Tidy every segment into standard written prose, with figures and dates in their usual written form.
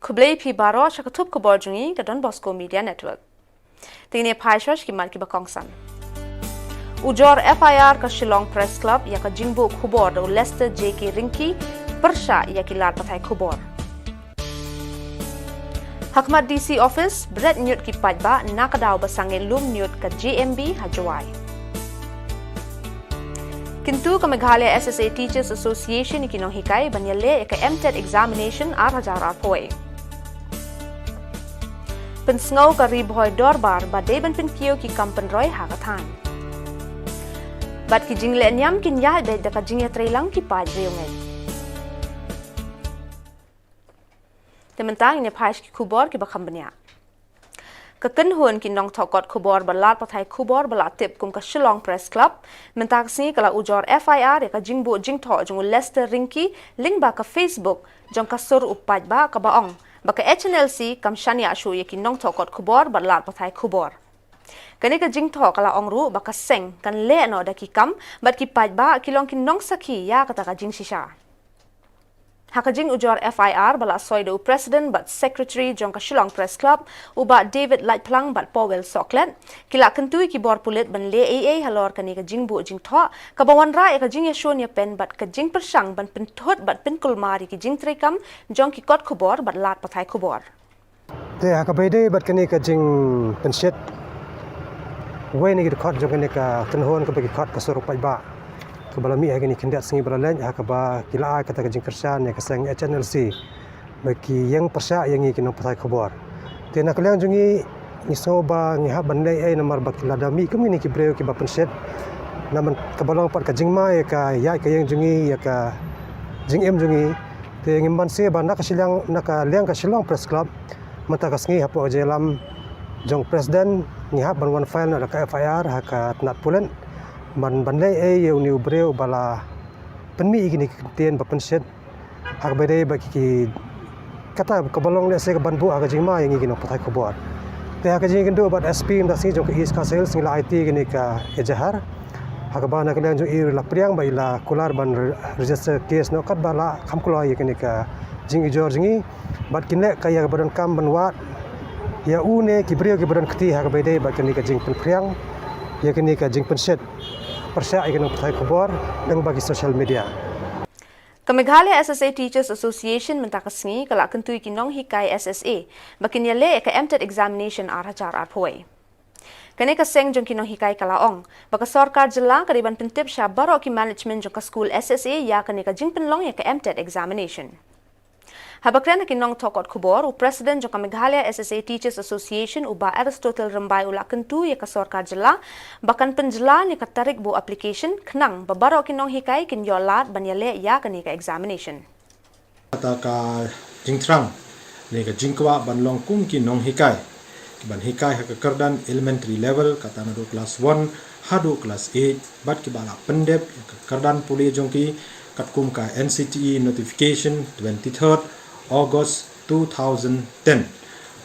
Kublai pi baro shakatup kubor jungi ke Don Bosco Media Network. Tingine paishosh ki mar ki bakongsan. Ujor FIR ke Shillong Press Club ya ke jingbu Khubor do Leicester JK Rinki persha ya ki lar patai Khubor. Hakmat DC Office berat nyut ki pajba nakadaw basangin lum nyut ke JMB Hajawai. Kintu ke Meghalaya SSA Teachers Association ikinong hikai banyale ke MTET examination 8,000 poe. Pensngau ka riboy dorbar badai ban penkiyo ki kampen roy hakatan. Bad ki jingle nyam kin yah dai da ka jingya trailang ki paj riyongai. Tementang ini paj ki Khubor ki bakambanya. Kekenhun ki nong tokot Khubor balat patai Khubor balat tip kum ka Shillong Press Club mentak si kala ujor FIR ya ka jingbu jingtho jung Leicester Rinki link ba ka Facebook jong ka sur upaj ba ka baong baka HNLC kam shania shu yaki nong tokot Khubor balat patai Khubor. Kani ka jingtho kala ongru baka seng kan le no da ki kam bat ki paj ba kilong ki nong sakhi ya kata ka jing shisha. Hakajing ujor FIR bala soido President but Secretary jong ka Shillong Press Club uba David Lightplang but Powell Soklet kila kentui ki bor pulit ban le AA halor kani ka jingbu jingtho ka bawan ra ka jing yashon ya pen but ka jing persang ban penthot but pen kulmari ki jing trekam jong ki kot Khubor but lat patai Khubor. Te hakabede bat kani ka jing penset we ni ki kot jong kani ka tenhon ka bagi kot ka suruh pajba kabala mi agani kindat singi balalan hakaba kila kata ka jing kersan ya kasang HNLC bagi yang persa yang ngi kinong patai Khubor te nak lang jungi ni soba ngi haban lai ai namar bakila dami kami ni ki breu ki ba penset naman kabalong pat ka jing ma ya ka yang jungi ya ka jing em jungi te ngi man se ba nak silang naka liang ka Shillong Press Club mata ka singi hapo jelam jong president ngi haban one file na ka FIR haka nat pulen man bandai ai uni breu bala penmi igini ten ba penset hak bedai ba ki kata kabalong le se ka banbu aga jingma yang igino patai Khubor te hak jing kendo bat SP nda si jong is ka sales ngila IT gini ka ejahar hak ba na kalian jong ir la priang ba ila kular ban register case no kat bala kamkulo gini ka jing ijor jingi bat kinle kaya badan kam banwat ya une ki breu ki badan kti hak bedai ba kini ka jing priang ya kini ka jing penset persya ikan patai Khubor dan bagi social media. Ke Meghalaya SSA Teachers Association mentakasngi kala kentui kinong hikai SSA bakin yale ke MTET examination arhajar arpoi. Kene ka seng jong kinong hikai kala ong baka sarkar jilla kariban pentip sya baro ki management jong ka school SSA ya kene ka jing penlong ya ke MTET examination. Habakren kinong tokot Khubor u President jong ka Meghalaya SSA Teachers Association uba Aristotle Rembai ula kentu ya ka sarkar jilla bakan penjela ni ka tarik bu application kenang babaro kinong hikai kin yolat banyale ya kani ka examination. Kata ka jingtrang ni ka jingkwa banlong kum kinong hikai ban hikai ha ka kerdan elementary level kata na do class 1 hadu class 8 bat ki bala pendep ka kerdan puli jong ki katkum ka NCTE notification 23rd August 2010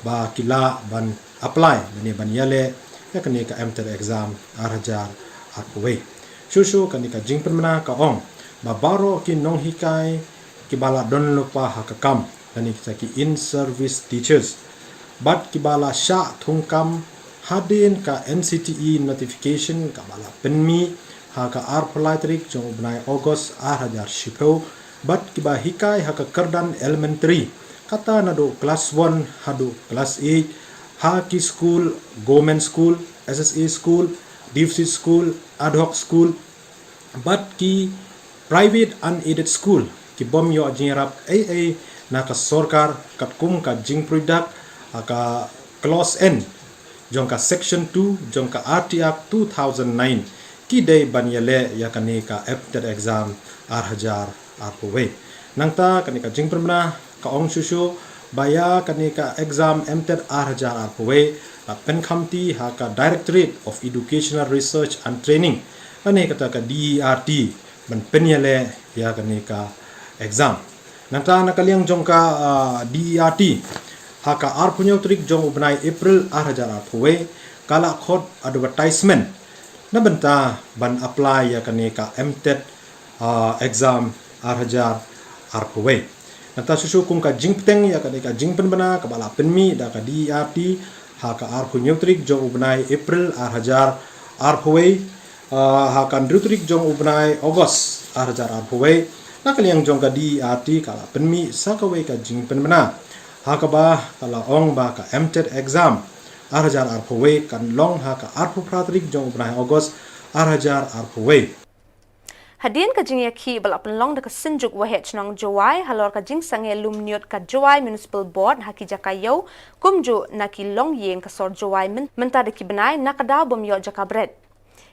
ba kila ban apply bani ban yale ya kani ka MTET exam arhajar arpwe shushu kani ka jingpen mana ka ong ba baro ki nong hikai ki bala don lupa ha ka kam kani kita ki in service teachers bat ki bala sha thungkam hadin ka NCTE notification ka bala penmi ha ka apply tarik jong bunai August arhajar shipho bat kiba hikai haka kerdan elementary kata nado class 1 hadu class 8 haki school government school SSA school DFC school ad hoc school bat ki private unaided school ki bom yo jinrap AA naka sorkar katkum ka jing product haka clause N jongka section 2 jongka RT Act 2009 ki day banyale ya kanika MTET exam arhajar arpowe nangta kanika jing permana ka ong shushu baya kanika exam MTET arhajar arpowe pen khamti ha ka Directorate of Educational Research and Training ane kata ka DERT ban penyale ya kanika exam nangta nakaliang jongka DERT ha ka arpunyo trik jong ubnai April arhajar arpowe kala khod advertisement na benta ban apply ya kanika MTET exam arhajar arpowe Nata susu kum ka jing peteng ya ka jing penbana ka bala penmi da ka DRT ha ka ar hunyutrik jong ubnai April ar hajar ar huwei ha kan rutrik jong ubnai August ar hajar ar huwei na kaliang jong ka DRT ka la penmi sa ka wei ka jing penbana ha ka ba kala ong ba ka MTET exam ar hajar ar huwei kan long ha ka ar pratrik jong ubnai August ar hajar ar huwei Hadin ka jing yakhi bala penlong da ka sinjuk wahet nong jawai halor ka jing sange lumniot ka jawai municipal board haki jakayo kumju naki long yeng ka sor jawai menta de kibnai nakada bom yo jakabret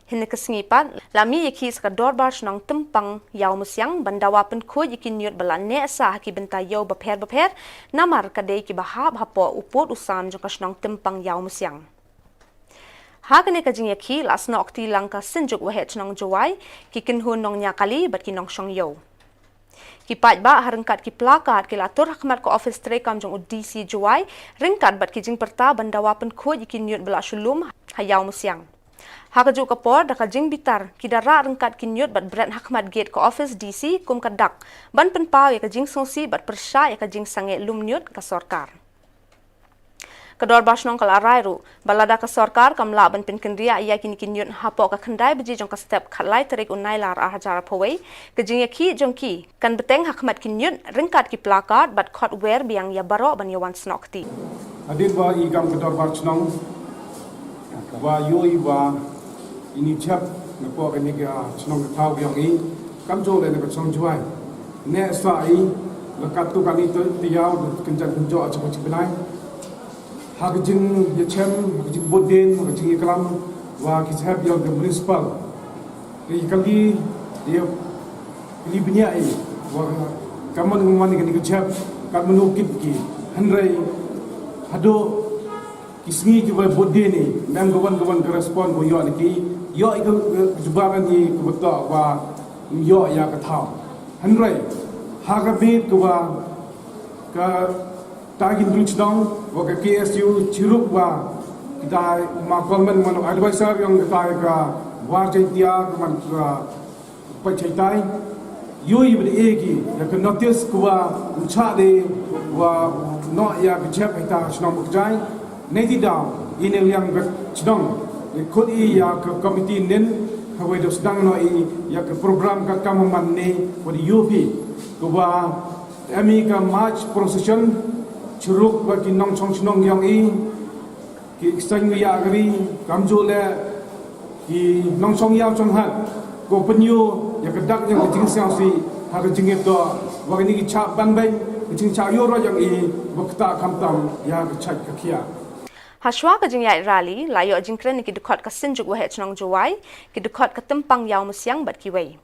hin ka singipat lami yakhi ska dorbar nong tempang yaw musyang bandawa pen ko yikin niot bala ne sa haki benta yo bapher namar ka de ki bahab hapo upot usam jong ka nong tempang yaw musyang Hakane ka jing yakhi las na okti langka sinjuk wahet nong jawai ki kinhun nong nyakali bat ki nong shong yo. Ki pat ba harengkat ki plakat ki latur hakmat ko office trekam jong DC jawai ringkat bat ki jing perta bandawa pen ko yikin niut bela shulum hayaw musyang. Hakaju kapor da ka jing bitar ki dara rengkat ki niut bat brand hakmat gate ko office DC kum kadak ban pen pau ya ka jing songsi bat persya ya ka jing sange lum niut ka sorkar. Kedor basnong kala rairu balada ka sorkar kam laban pin kendria ia kini kinyun hapo ka kendai beji jong ka step khalai tarik unai lar a hajar phawai ke jing yakhi jong ki kan beteng hakmat kinyun ringkat ki plakat bat khot wer biang ya baro ban yawan snokti adin ba i kam kedor basnong wa yoi ba ini chap na po ka ni ga snong ka thau biang i kam jo le na ka song juai ne sa i la ka tu ka ni to tiaw kenjan kunjo a chok chipnai Hakijing Yachem, Hakijing Bodin, Hakijing Ikram, wa Kishab yang the municipal. Kali dia ini biniai, wa kaman ngumani kani kishab, kat menukit ki, Henry hado kismi ki wa Bodin ni, mem gawan respon wa yo ni yo itu jubaran ni kebetul wa yo ya katau. Henry hagabit wa ka Tagin Bridgedong, waka KSU Chiruk wa kita government mano advisor yang kita ka warjai dia man pachaitai yui bde egi ya ka notice kwa ucha de wa no ya ka chep ita shnam bukjai nedi down ine yang chdong khod i ya ka committee nen hawai dos dang no i ya ka program ka kamaman ne wa UP kwa ami ka march procession Churuk bagi nong chong chnong yang i ki sang ya gari kamjo le ki nong chong ya chong hat ko penyu ya kedak yang jing siang si ha ke jing to wa ni ki cha ban bai jing cha yo ro yang i wakta kam tam ya ke chat ka kia Hashwa ka jing yai rally layo jing kren ki dukot ka sinjuk wahet nong jawai ki dukot ka tempang yaw musyang bat ki wei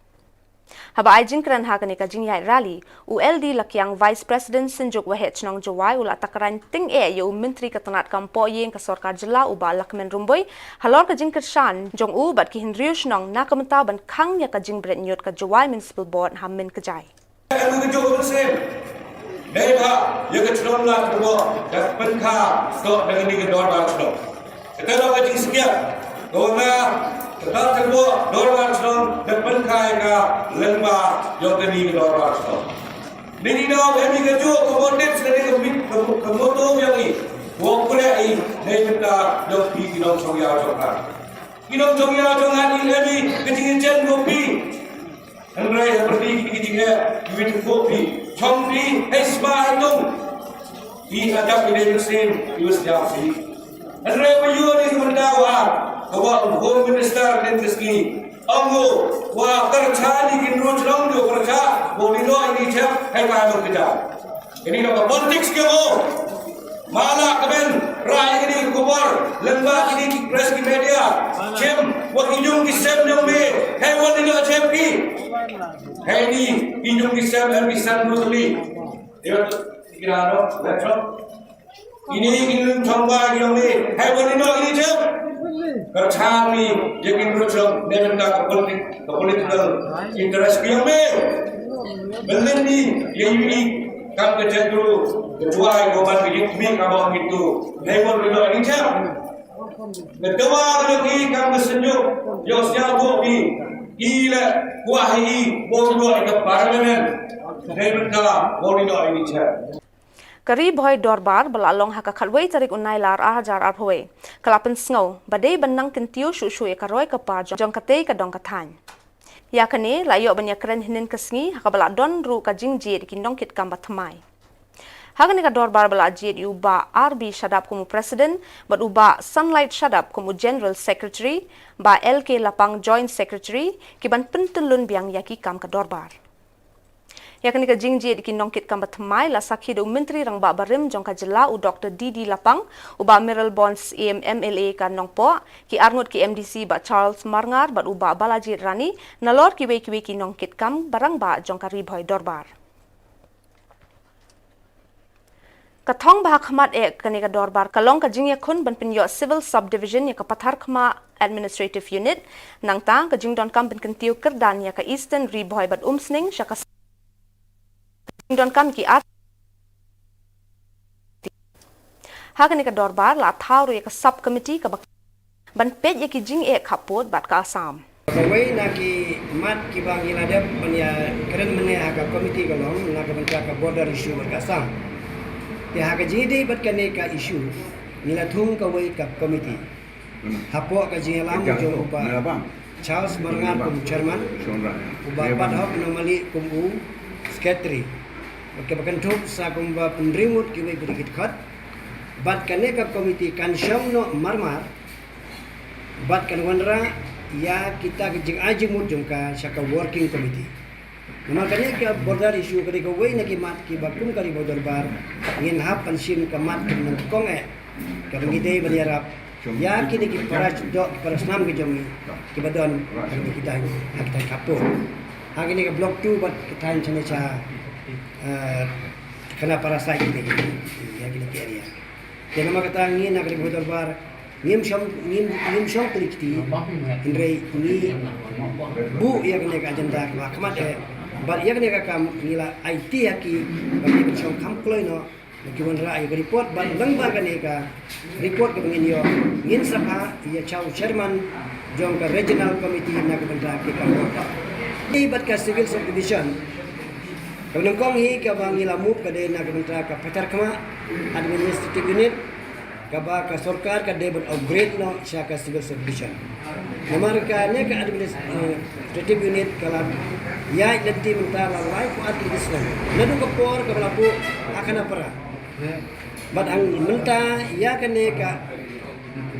Haba ai jingkran ha kani ka jingyai rally ULD lakyang Vice President Sinjuk wahet nong jawai ula takaran ting yo menteri katanat kampo yeng ka sorkar jela uba lakmen rumboi halor ka jingkar shan jong u bat ki hinriush nong nakamta ban khang ya ka jingbret nyot ka jawai municipal board hammin ka jai Anu ke jauh bersih. Dari pak, ya ke celom lah kedua dan penkha stok dengan ni ke dua bar celom. Kita dah kacing sekian. Karena kita kedua dua bar celom dan penkha ka lengba yang ke ni ke dua bar celom. Nini dah kami ke jauh kemudian sedang kemudian yang ni. Wong kuliah ini dari kita yang pergi kita congya congkan. Kita congya congkan ini kami kecing jen kopi. Henry seperti kita kita kopi, chongpi, esma itu, di adab ini mesin, itu sejak si. Henry baju ini mendawa, bahwa Home Minister dan Rizki, anggo, wah kerja di kinro celong do kerja, boleh do ini cep, hai kaya bekerja. Ini nama politik kemo, malah kemen rai ini kubur, lembah ini press di media, cem, wah hidung di sem nyombe, hai wah ini cep ki. Hai ni injung kisah dan kisah brutally. Dia kira no, betul. Ini injung coba yang ni. Hai boleh no ini je. Kerja ni jadi brutally. Dia nak political interest yang ni. Belen ni yang ini kam kerja dulu. Ketua government begini kami kabang itu. Hai boleh no ini je. Kedua lagi kam kesenyum. Yang siapa ni. ila kuahi bondo ika parliament debta borido ini cha Kari boy dorbar belalong haka khalwei tarik unai lar ahajar arhoi. Kalapen sngau, badai benang kentiu shu e karoi kapar jong katei kadong kathan. Ya kane layo banya keren hinin kesngi haka bala don ru ka jingjit kindong kit kambat thamai. Haka ni ka dorbar bala jit uba RB Shadap kumu president, but uba Sunlight Shadap kumu general secretary, ba LK Lapang joint secretary, kiban pentelun biang yaki kam ka dorbar. Yakni ka jingjit kindong kit kambat thamai la sakhi do menteri rang ba barim jong ka jela u Dr. Didi Lapang uba Miral Bonds MLA ka nongpo ki arngut ki MDC ba Charles Marngar ba uba Balajit Rani nalor ki we kindong kit kam barang ba jong ka ribhoi dorbar. Kathong bah khmat kani ka dorbar kalong ka jingya khun ban pinyo civil subdivision ya ka pathar khma administrative unit nangta ka jingdon kam ban kentiu kerdan ya ka eastern ribhoi bat umsning shaka don kam ki at hagani ka dorbar la thawru ka sub committee ka ban pej ki jing khapot bat ka asam Kawai naki mat ki bang iladap banya keren mene aga committee kalong na ka bangka ka border issue bat kasam ya haga jide bat kane ka issue nila thung kawai ka committee hapo ka jingalam jo upa Charles Marngar kum chairman uba padhok nomali kum secretary Bakan thuk sa kumba penrimut kiwi berikit khat bat kane ka komiti kan syamno marmar bat kan wanra ya kita jing ajimut jungka syaka working committee nama kane ka border issue kali ko wei naki mat ki bakum kali border bar ngin hap pensim ka mat kan kong ka ngide banyarap ya kini ki para do para snam ki jomi ki badon kita hakta kapur hagini ka block 2 bat kita chane cha kena para sai gini ya gini area dia nama kata ngin nak dibuat bar ngim syong klikti indrei ni bu ya gini ka agenda ka kamat bar ya gini ka kam nila IT haki bagi syong kam kloi no kiwan ra ay report ban lang ba gani ka report ka ngin yo ngin sabha ya chaw chairman jong ka regional committee na ka banda ki ka ni bat ka civil subdivision Kemudian kong hi ka bangila move ka de na kementra ka pacar kama administrative unit ka ba ka sarkar ka de upgrade no sya ka civil subdivision. Namar ka ne ka administrative unit kala ya nanti mentara life administration. Nadu ka por ka balapu akan apara. But ang menta ya ka ne ka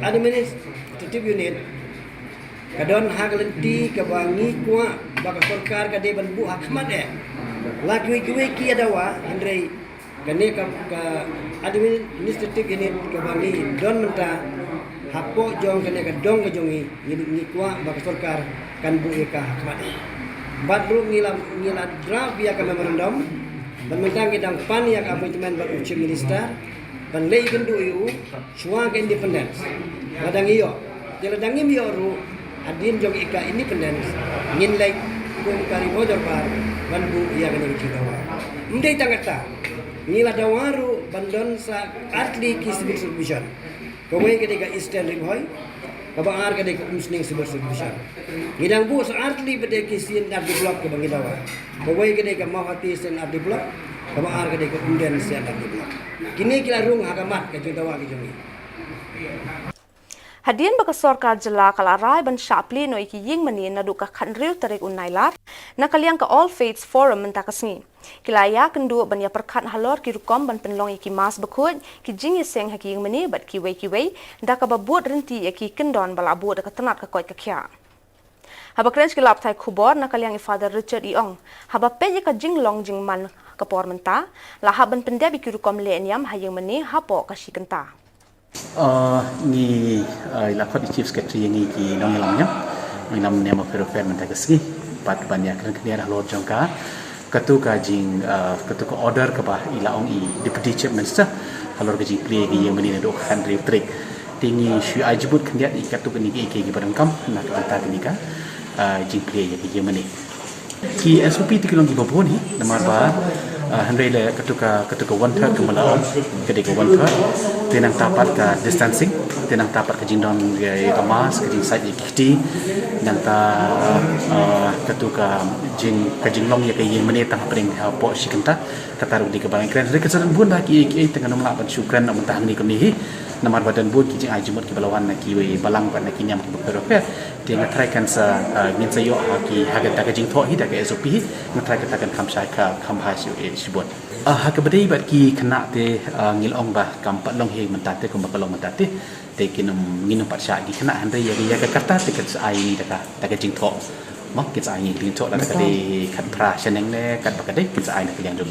administrative unit kadon hagalenti ka bangi kwa ba ka sarkar ka de bu hakmat lagi ki adawa Andre kane ka administrative unit ka bangi don menta hapo jong kane ka dong ka jongi ni kwa ba sarkar kan bu ka hakmat badru ngila draft ya ka memorandum ban mentang kitang pan ya ka appointment ba chief minister ban lei kendu yu suang ka independence badang iyo tela dangim yo ru adin jong ika independence ngin lei kun kari bodor par ban bu ya kane ki dawa ndai tangata nila dawaru bandon sa atli ki civil subdivision kawai kade ka eastern ribhoy kabaar kade ka umsning civil subdivision ngidang bu sa atli bade ki sin ar develop ka bangi dawa kawai kade ka mawati sin ar develop kabaar kade ka unden sin ar develop kini kila rung hagamat ka dawa ki jumi Hadian baka sarkar jela kala rai ban shapli no iki ying mani na duka khanril tarik unailar na kaliang ka All Faiths Forum menta kasngi kilaya kendu ban ya perkhat halor ki rukom ban penlong iki mas bakut ki jing seng haki ying mani bat ki wei da ka babut renti iki kendon bala bu da ka tenat ka koi ka khya haba krench kilap thai khubor na kaliang i Father Richard Iong haba pe ka jing long jing man ka por menta la haban pendabi ki rukom le nyam haying mani hapo ka shikenta ni lakot chief secretary ni ki nong lamnya nam nema perfer menta kasgi pat banyak kan kena lord jongka katu jing katu ka order ka ba ila ong i deputy chief minister halor ka jing play ki yang menina do country trick tingi shu ajibut kenya i katu ni ki barangkam na ka ni ka jing play ki yang menina ki SOP tikilong ki babon hi namar ba handai le ketuka 1/3 kemalaon ketika 1/3 tenang tapat ka distancing tenang tapat ka jingdon ke mas ke jing site ikiti yang ta ketuka jing long ya kayi menit tang pring po sikenta kataru di kebalang keren dari kesaran bun bagi tengah nomor ban syukran am tang ni kemihi namar badan bun ki jing ajumut ki balawan na ki we balang ban ki nyam ki berofe dia ngatrai kan sa min sa yo ki haga ta jing tho hi da ke sop hi ngatrai ka kan kham sai ka kham ha siu e sibot ha ka bedai bat ki kena te ngil ong ba kam pat long hi mentate ko ba long mentate te kinum nginum pat sha gi kena handre ya ka karta te ka ai ni ta ka jing tho mak kita ai jing tho la ka de khat pra cheneng ne kat ba ka de kita ai na kalian jung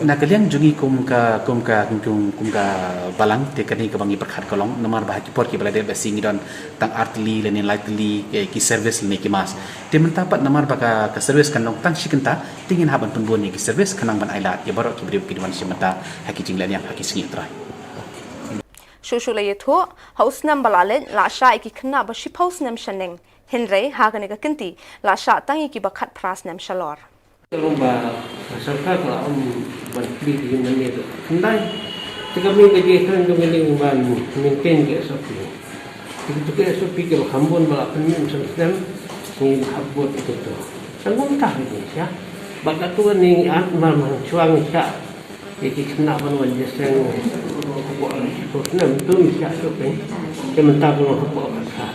na kalian jungi kum ka balang te kani ka bangi perkhat kolong nomor bah ki por ki bala de basing don tang artli le ni lightly ki service ni ki mas te mentapat nomor ba ka service kan long tang sikenta tingin haban pun bon ni ki service kanang ban ailat ya barok ki beri ki don simata haki jing la ni haki singi trai Shushu le yetho house nam balalen la sha ki khna ba ship house nam shaneng Henry hagane ka kinti la sha tangi ki bakat pras nam shalor Rumba sarkar la ban kri di mane do ndai tika mi ke je kan do mane ban maintain ke SOP itu ke SOP ke hambon bala penim sistem ni habot itu to sangun ta ni ya bakat tu ni at mal chuang cha ki kena ban wan je seng ko nam tu mi cha so pe ke menta ko ko ka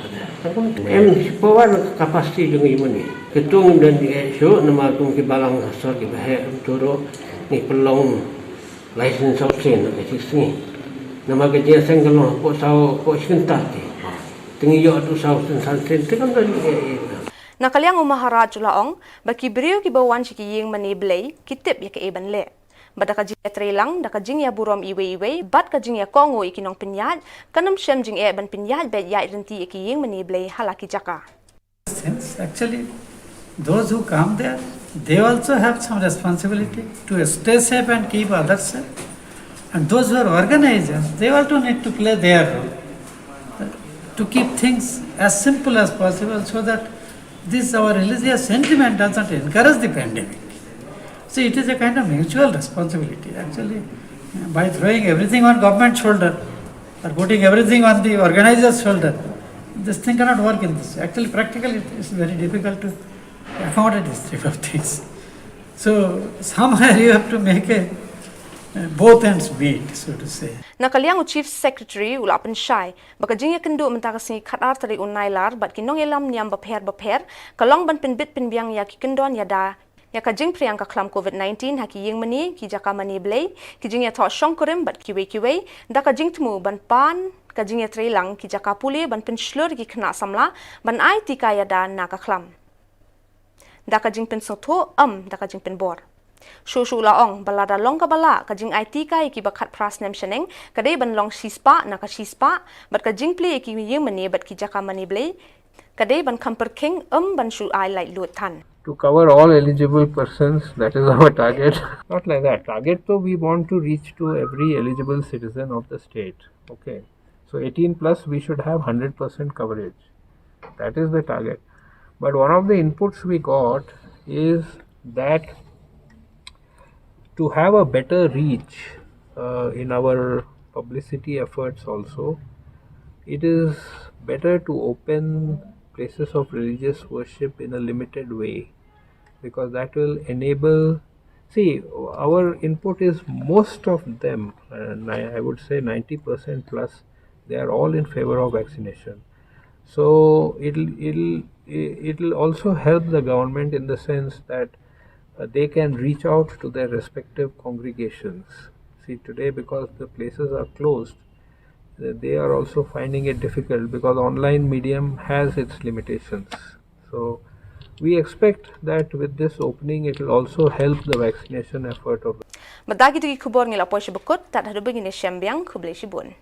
em pawan kapasiti dengan ini ketung dan esok nama tung ke balang asal ke bahaya turo ni pelong license option ke sini nama ke dia sang kalau ko sau ko sebentar ke tinggi yo tu sau san sen tekan dan Nakaliang umaharaj laong baki beriu ki bawan ki ying mani blay kitip ya ke eban le badaka jing trelang daka jing ya burom iwe bat ka jing ya kongo ikinong pinyad kanam shem jing e ban pinyad be ya irenti ki ying mani blay halaki jaka Actually, those who come there, they also have some responsibility to stay safe and keep others safe. And those who are organizers, they also need to play their role to keep things as simple as possible so that this our religious sentiment doesn't encourage the pandemic. So it is a kind of mutual responsibility. Actually, by throwing everything on government shoulder or putting everything on the organizer's shoulder, this thing cannot work in this. Actually, practically, it is very difficult to accommodate this type of things. So somewhere you have to make both ends meet, so to say. Nakaliang Chief Secretary ulapan shai baka jing ya kendo mentakasi khatar tari unailar bat kinong elam niam baper kalong ban pinbit pinbiang ya ki kendon yada ya ka jing priang ka klam COVID-19 haki ying mani ki jaka mani blay ki jing ya tho shongkurim bat kiwe da ka jing tmu ban pan ka jing ya trelang ki jaka puli ban pin shlur ki khna samla ban ai tika yada na ka klam da ka jing pin sotho da ka jing pin bor Shushu laong balada long ka bala ka jing IT ka ki bakat pras nem sheneng kadai ban long shispa na ka shispa bat ka jing play ki yeng mani bat ki jaka mani blay kadai ban kamper king ban shu ai lai lut than to cover all eligible persons. That is our target. Not like that. Target though we want to reach to every eligible citizen of the state. Okay. So 18 plus we should have 100% coverage. That is the target. But one of the inputs we got is that to have a better reach in our publicity efforts also, it is better to open places of religious worship in a limited way, because that will enable, see, our input is most of them, and I would say 90% plus, they are all in favor of vaccination. So it'll also help the government in the sense that they can reach out to their respective congregations. See, today because the places are closed, they are also finding it difficult because online medium has its limitations. So we expect that with this opening it will also help the vaccination effort of Madagi di Khubor ngila po shibukut tat hadu begini syambiang kublai shibun